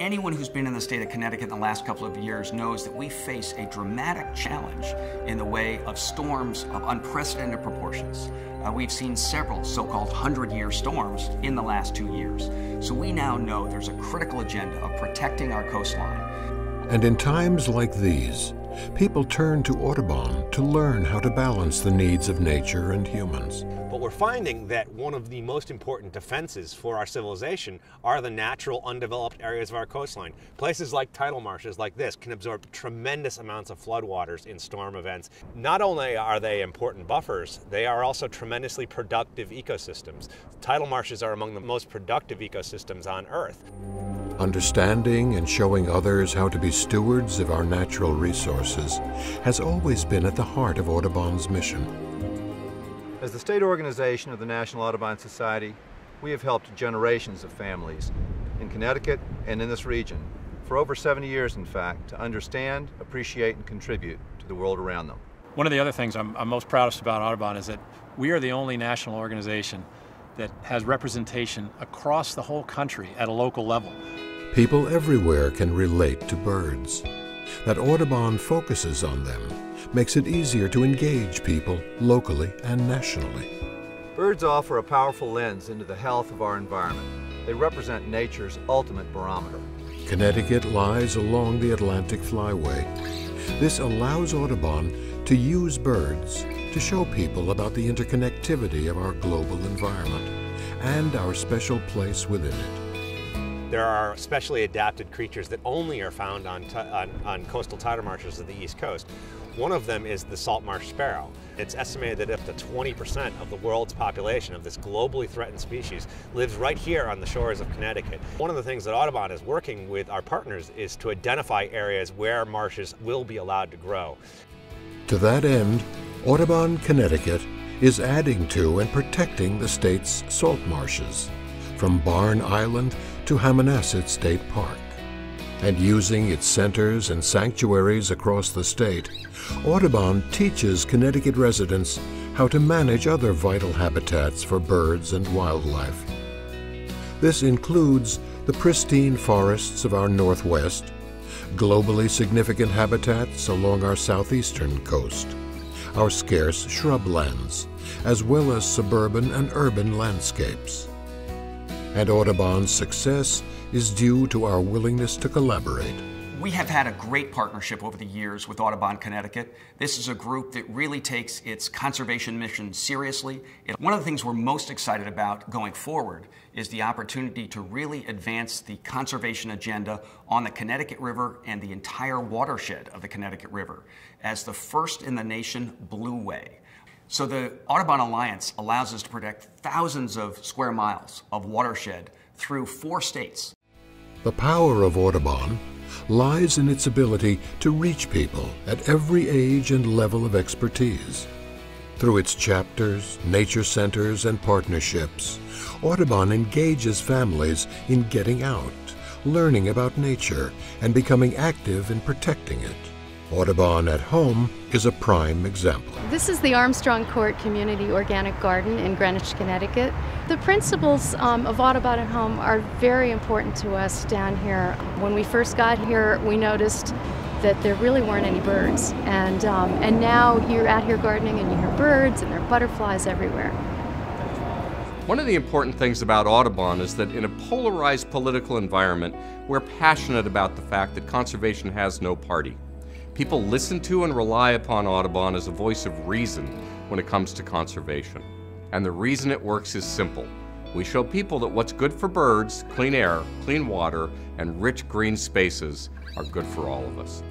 Anyone who's been in the state of Connecticut in the last couple of years knows that we face a dramatic challenge in the way of storms of unprecedented proportions. We've seen several so-called 100-year storms in the last 2 years. So we now know there's a critical agenda of protecting our coastline. And in times like these, people turn to Audubon to learn how to balance the needs of nature and humans. But we're finding that one of the most important defenses for our civilization are the natural undeveloped areas of our coastline. Places like tidal marshes like this can absorb tremendous amounts of floodwaters in storm events. Not only are they important buffers, they are also tremendously productive ecosystems. Tidal marshes are among the most productive ecosystems on Earth. Understanding and showing others how to be stewards of our natural resources has always been at the heart of Audubon's mission. As the state organization of the National Audubon Society, we have helped generations of families in Connecticut and in this region for over 70 years, in fact, to understand, appreciate, and contribute to the world around them. One of the other things I'm most proudest about Audubon is that we are the only national organization that has representation across the whole country at a local level. People everywhere can relate to birds. That Audubon focuses on them makes it easier to engage people locally and nationally. Birds offer a powerful lens into the health of our environment. They represent nature's ultimate barometer. Connecticut lies along the Atlantic Flyway. This allows Audubon to use birds to show people about the interconnectivity of our global environment and our special place within it. There are specially adapted creatures that only are found on coastal tidal marshes of the East Coast. One of them is the salt marsh sparrow. It's estimated that up to 20% of the world's population of this globally threatened species lives right here on the shores of Connecticut. One of the things that Audubon is working with our partners is to identify areas where marshes will be allowed to grow. To that end, Audubon Connecticut is adding to and protecting the state's salt marshes, from Barn Island to Hammonasset State Park. And using its centers and sanctuaries across the state, Audubon teaches Connecticut residents how to manage other vital habitats for birds and wildlife. This includes the pristine forests of our northwest, globally significant habitats along our southeastern coast, our scarce shrublands, as well as suburban and urban landscapes. And Audubon's success is due to our willingness to collaborate. We have had a great partnership over the years with Audubon Connecticut. This is a group that really takes its conservation mission seriously. One of the things we're most excited about going forward is the opportunity to really advance the conservation agenda on the Connecticut River and the entire watershed of the Connecticut River as the first in the nation blue way. So the Audubon Alliance allows us to protect thousands of square miles of watershed through 4 states. The power of Audubon lies in its ability to reach people at every age and level of expertise. Through its chapters, nature centers, and partnerships, Audubon engages families in getting out, learning about nature, and becoming active in protecting it. Audubon at Home is a prime example. This is the Armstrong Court Community Organic Garden in Greenwich, Connecticut. The principles of Audubon at Home are very important to us down here. When we first got here, we noticed that there really weren't any birds. And now you're out here gardening and you hear birds and there are butterflies everywhere. One of the important things about Audubon is that in a polarized political environment, we're passionate about the fact that conservation has no party. People listen to and rely upon Audubon as a voice of reason when it comes to conservation. And the reason it works is simple. We show people that what's good for birds, clean air, clean water, and rich green spaces are good for all of us.